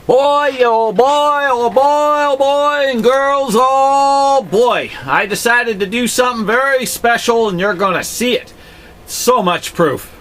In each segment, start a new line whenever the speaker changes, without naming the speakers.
Boy, oh boy, oh boy, oh boy, and girls, oh boy. I decided to do something very special, and you're gonna see it. So much proof.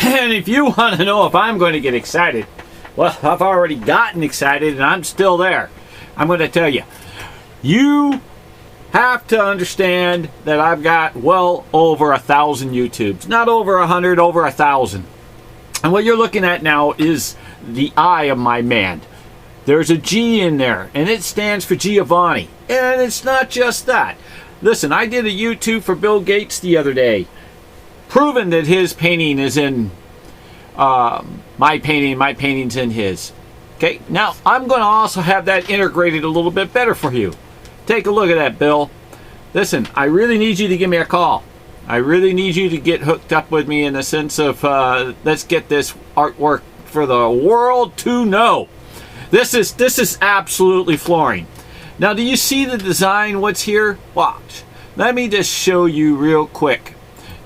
And if you want to know if I'm going to get excited, well, I've already gotten excited and I'm still there. I'm going to tell you, you have to understand that I've got well over 1,000 YouTubes. Not over 100, over 1,000. And what you're looking at now is the eye of my man. There's a G in there, and it stands for Giovanni. And it's not just that. Listen, I did a YouTube for Bill Gates the other day, proving that his painting is in my painting's in his. Okay, now I'm going to also have that integrated a little bit better for you. Take a look at that, Bill. Listen, I really need you to give me a call. I really need you to get hooked up with me in the sense of let's get this artwork for the world to know. This is absolutely flooring. Now, do you see the design? What's here? Watch. Let me just show you real quick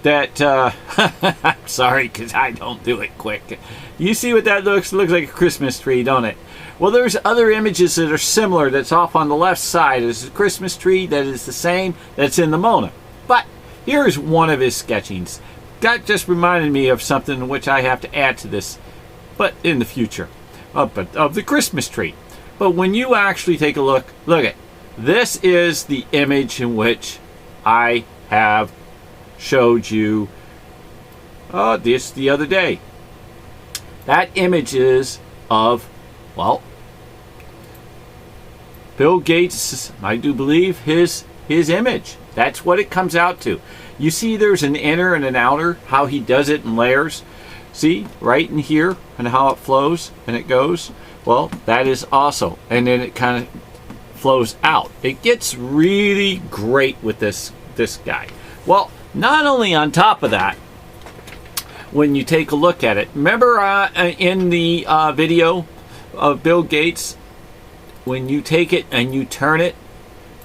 that I'm sorry because I don't do it quick. You see what that looks? It looks like a Christmas tree, don't it? Well, there's other images that are similar that's off on the left side. There's a Christmas tree that is the same that's in the Mona. But here's one of his sketchings. That just reminded me of something which I have to add to this, but in the future, of the Christmas tree. But when you actually take a look at this is the image in which I have showed you this the other day. That image is of, well, Bill Gates, I do believe, his image. That's what it comes out to. You see there's an inner and an outer, how he does it in layers. See, right in here, and how it flows and it goes. Well, that is also, and then it kind of flows out. It gets really great with this guy. Well, not only on top of that, when you take a look at it, remember in the video of Bill Gates, when you take it and you turn it,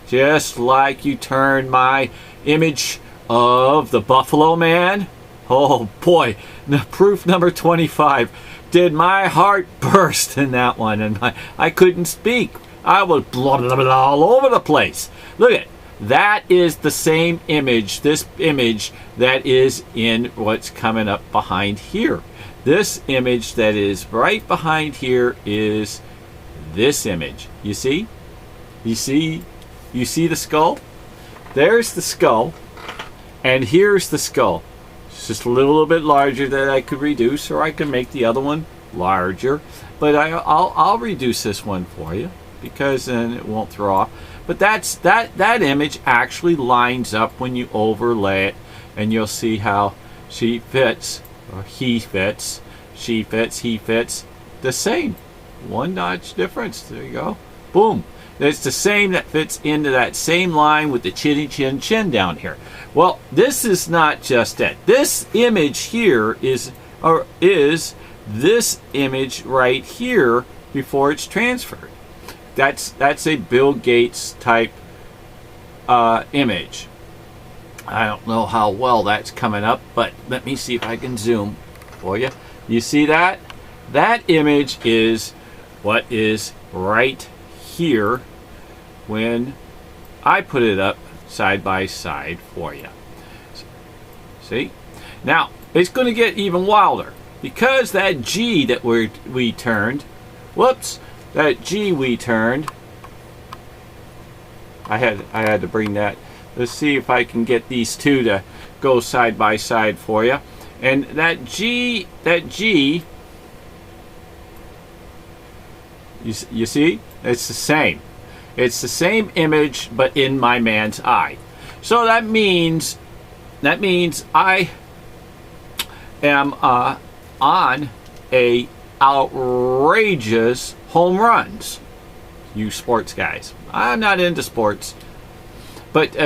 just like you turn my image of the Buffalo Man. Oh boy, proof number 25. Did my heart burst in that one, and I couldn't speak. I was blah, blah, blah, all over the place. Look at it. That is the same image, this image that is in what's coming up behind here. This image that is right behind here is this image. You see? You see the skull? There's the skull, and here's the skull. It's just a little bit larger that I could reduce, or I can make the other one larger. But I'll reduce this one for you, because then it won't throw off. but that image actually lines up when you overlay it, and you'll see how she fits, or he fits, she fits, he fits, the same. One notch difference. There you go. Boom. It's the same that fits into that same line with the chinny chin chin down here. Well, this is not just it. This image here is this image right here before it's transferred. That's a Bill Gates type image. I don't know how well that's coming up, but let me see if I can zoom for you. You see that? That image is what is right here when I put it up side by side for you. See? Now, it's going to get even wilder because that G that we turned, whoops, that G we turned, I had to bring that. Let's see if I can get these two to go side by side for you. And that G, you see, it's the same. It's the same image, but in my man's eye. So that means I am on a outrageous home runs. You sports guys, I'm not into sports, but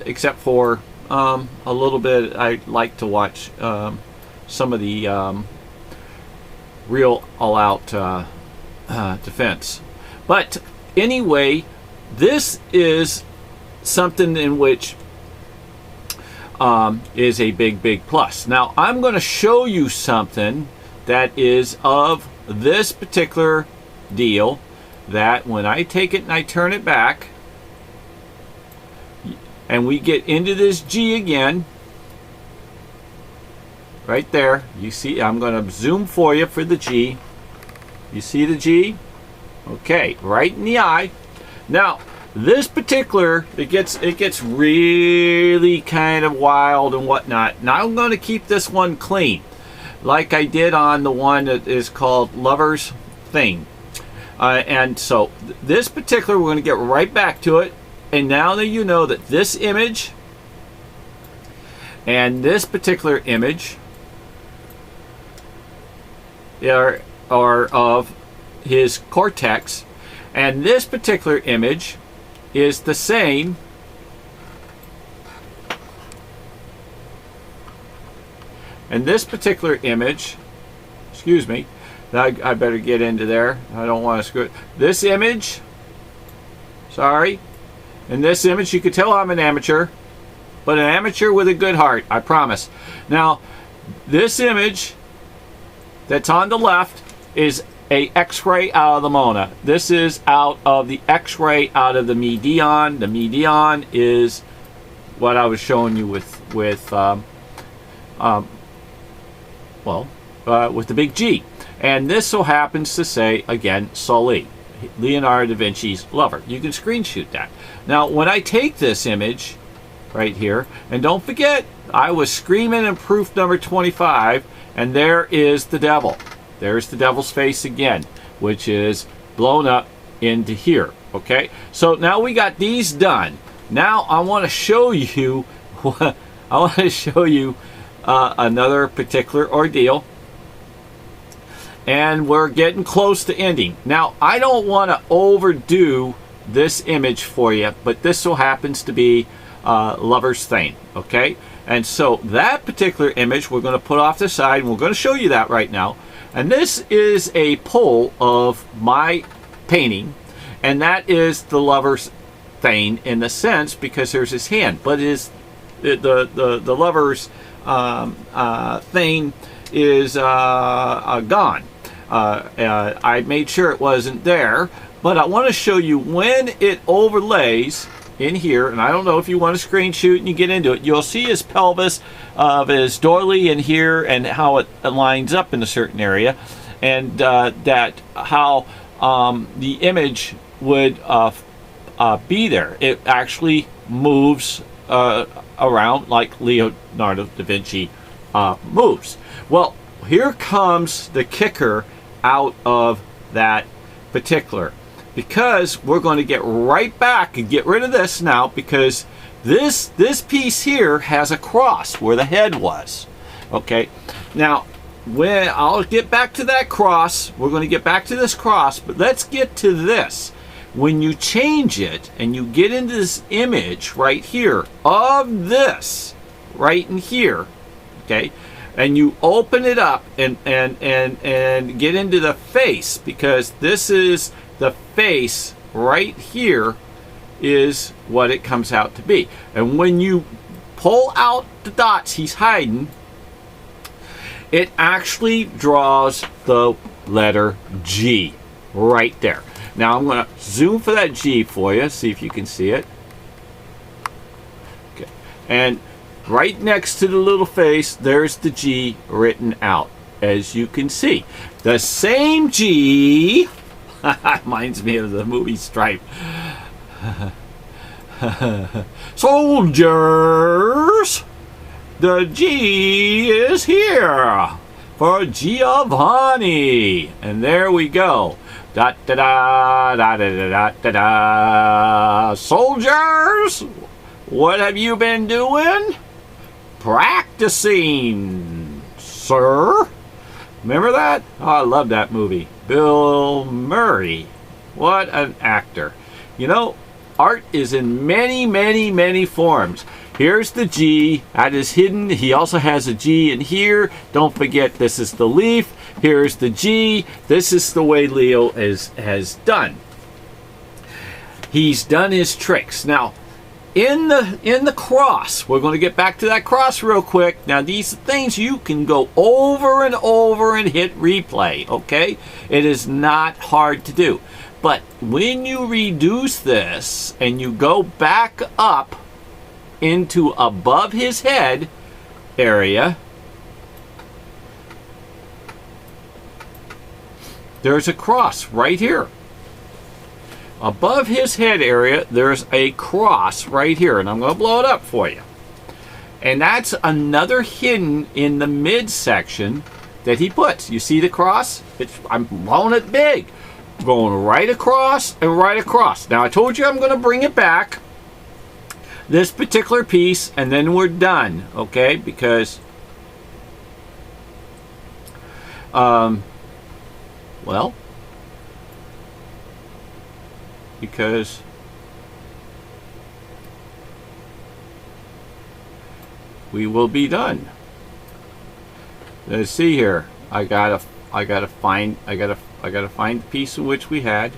except for a little bit, I like to watch some of the real all-out defense. But anyway, this is something in which is a big plus. Now I'm going to show you something that is of this particular deal, that when I take it and I turn it back and we get into this G again, right there, you see, I'm going to zoom for you for the G. You see the G? Okay, right in the eye. Now, this particular, it gets really kind of wild and whatnot. Now I'm going to keep this one clean, like I did on the one that is called Lover's Thing. And so this particular, we're going to get right back to it. And now that you know that this image and this particular image are of his cortex, and this particular image is the same and this particular image, excuse me, I better get into there, I don't want to screw it. This image, sorry, in this image, you could tell I'm an amateur, but an amateur with a good heart, I promise. Now this image that's on the left is a X-ray out of the Mona. This is out of the X-ray out of the Midion. The Midion is what I was showing you with the big G. And this so happens to say, again, Sully, Leonardo da Vinci's lover. You can screenshot that. Now, when I take this image right here, and don't forget, I was screaming in proof number 25, and there is the devil. There's the devil's face again, which is blown up into here. Okay, so now we got these done. Now I want to show you another particular ordeal, and we're getting close to ending. Now I don't want to overdo this image for you, but this so happens to be Lover's Thing. Okay, and so that particular image we're going to put off the side, and we're going to show you that right now. And this is a pull of my painting, and that is the Lover's Thing in the sense because there's his hand, but is the Lover's thing is gone. I made sure it wasn't there, but I want to show you when it overlays in here, and I don't know if you want to screenshot and you get into it, you'll see his pelvis of his doily in here and how it lines up in a certain area, and that how the image would be there. It actually moves around like Leonardo da Vinci moves. Well, here comes the kicker out of that particular. because we're going to get right back and get rid of this now, because this piece here has a cross where the head was. Okay, now when I'll get back to that cross, we're going to get back to this cross, but let's get to this. When you change it and you get into this image right here of this right in here, okay, and you open it up and get into the face, because this is the face right here is what it comes out to be. And when you pull out the dots he's hiding, it actually draws the letter G right there. Now I'm going to zoom for that G for you, see if you can see it. Okay, and right next to the little face, there's the G written out, as you can see. The same G reminds me of the movie Stripe. Soldiers, the G is here for Giovanni, and there we go. Da da da da da da da da. Soldiers, what have you been doing? Practicing, sir. Remember that? Oh, I love that movie. Bill Murray. What an actor. You know, art is in many, many, many forms. Here's the G. That is hidden. He also has a G in here. Don't forget, this is the leaf. Here's the G. This is the way Leo has done. He's done his tricks. Now, in the cross, we're going to get back to that cross real quick. Now, these things you can go over and over and hit replay, okay? It is not hard to do. But when you reduce this and you go back up into above his head area, there's a cross right here. Above his head area, there's a cross right here, and I'm going to blow it up for you. And that's another hidden in the midsection that he puts. You see the cross? I'm blowing it big. Going right across and right across. Now, I told you I'm going to bring it back, this particular piece, and then we're done, okay? Because, well, because we will be done. Let's see here. I gotta find the piece in which we had.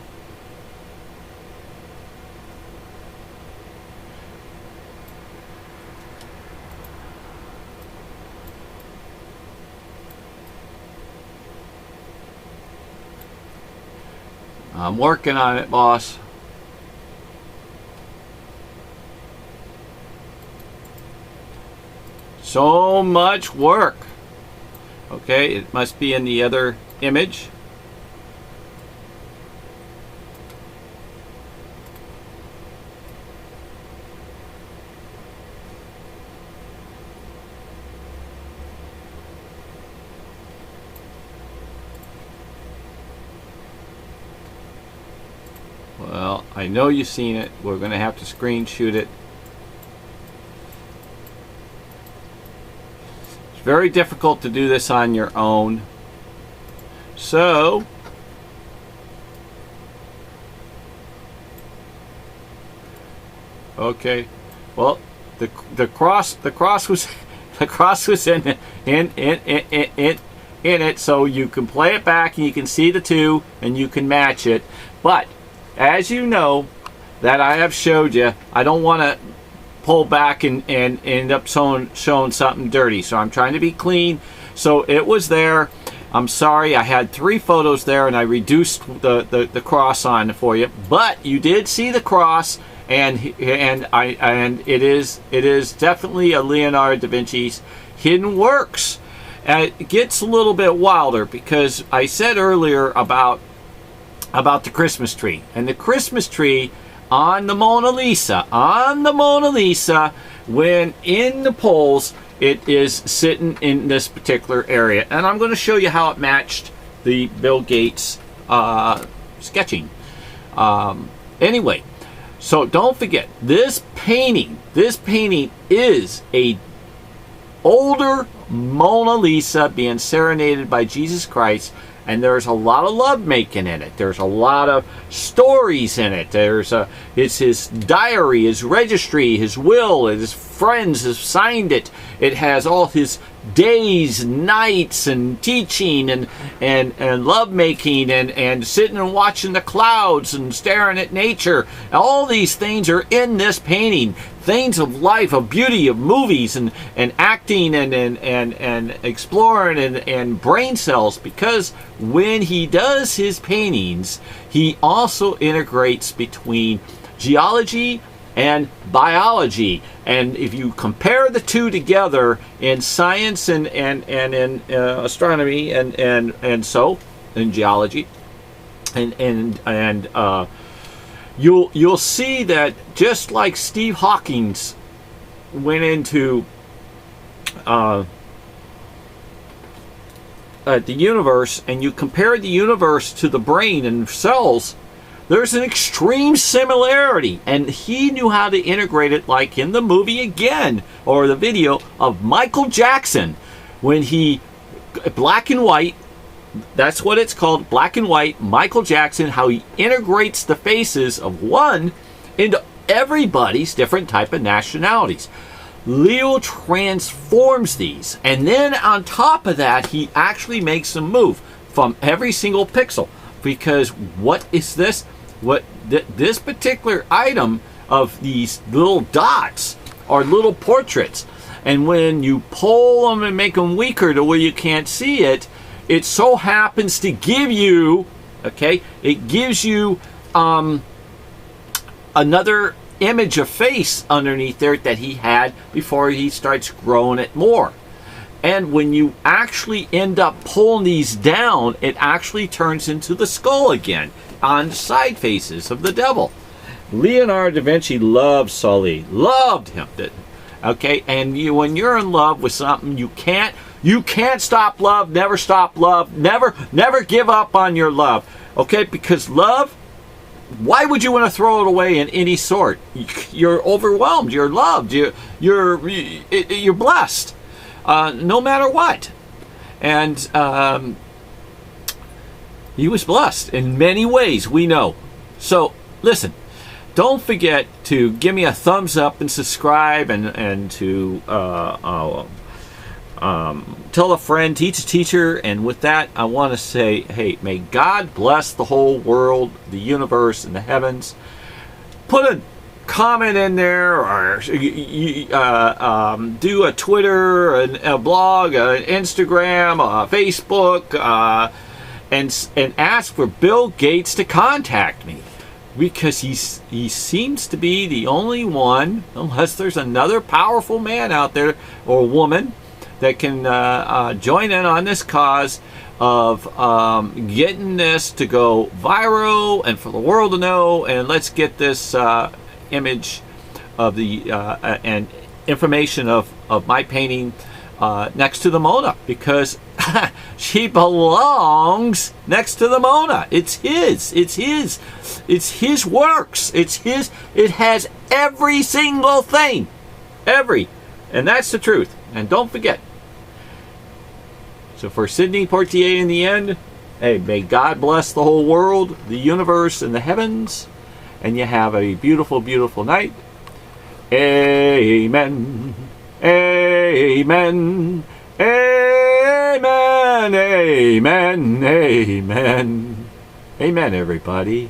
I'm working on it, boss. So much work. Okay, it must be in the other image. Well, I know you've seen it. We're going to have to screen shoot it. It's very difficult to do this on your own. So, okay. Well, the cross was in it, so you can play it back and you can see the two and you can match it. But as you know, that I have showed you, I don't want to pull back and end up showing something dirty. So I'm trying to be clean. So it was there. I'm sorry, I had 3 photos there and I reduced the cross on for you. But you did see the cross, and it is definitely a Leonardo da Vinci's hidden works. And it gets a little bit wilder because I said earlier about the Christmas tree, and the Christmas tree on the Mona Lisa, when in the poles, it is sitting in this particular area. And I'm going to show you how it matched the Bill Gates sketching. Anyway, so don't forget, this painting is a older Mona Lisa being serenaded by Jesus Christ, and there's a lot of love making in it. There's a lot of stories in it. It's his diary, his registry, his will, his friends have signed it. It has all his days, nights, and teaching, and love making, and sitting and watching the clouds and staring at nature. All these things are in this painting. Things of life, of beauty, of movies, and acting, and exploring, and brain cells. Because when he does his paintings, he also integrates between geology and biology. And if you compare the two together in science and in astronomy and so in geology and you'll see that just like Steve Hawking went into the universe, and you compare the universe to the brain and cells, there's an extreme similarity, and he knew how to integrate it, like in the movie again, or the video of Michael Jackson, when he, black and white, that's what it's called, black and white, Michael Jackson, how he integrates the faces of one into everybody's different type of nationalities. Leo transforms these, and then on top of that, he actually makes them move from every single pixel. Because what is this? This particular item of these little dots are little portraits, and when you pull them and make them weaker to where you can't see it, it so happens to give you, okay, it gives you another image of face underneath there that he had before he starts growing it more. And when you actually end up pulling these down, it actually turns into the skull again on the side faces of the devil. Leonardo da Vinci loved Sully, loved him. Okay, and when you're in love with something, you can't stop love, never stop love, never give up on your love. Okay, because love, why would you want to throw it away in any sort? You're overwhelmed, you're loved, you're blessed. No matter what. And he was blessed in many ways, we know. So listen, don't forget to give me a thumbs up and subscribe, and to tell a friend, teach a teacher. And with that, I want to say, hey, may God bless the whole world, the universe, and the heavens. Put a comment in there, or do a Twitter, a blog, an Instagram, a Facebook, and ask for Bill Gates to contact me, because he seems to be the only one, unless there's another powerful man out there or woman that can join in on this cause of getting this to go viral and for the world to know. And let's get this image of the and information of my painting next to the Mona, because she belongs next to the Mona. It's his works. It has every single thing, and that's the truth. And don't forget. So for Sidney Portier, in the end, hey, may God bless the whole world, the universe, and the heavens. And you have a beautiful, beautiful night. Amen. Amen. Amen. Amen. Amen. Amen, everybody.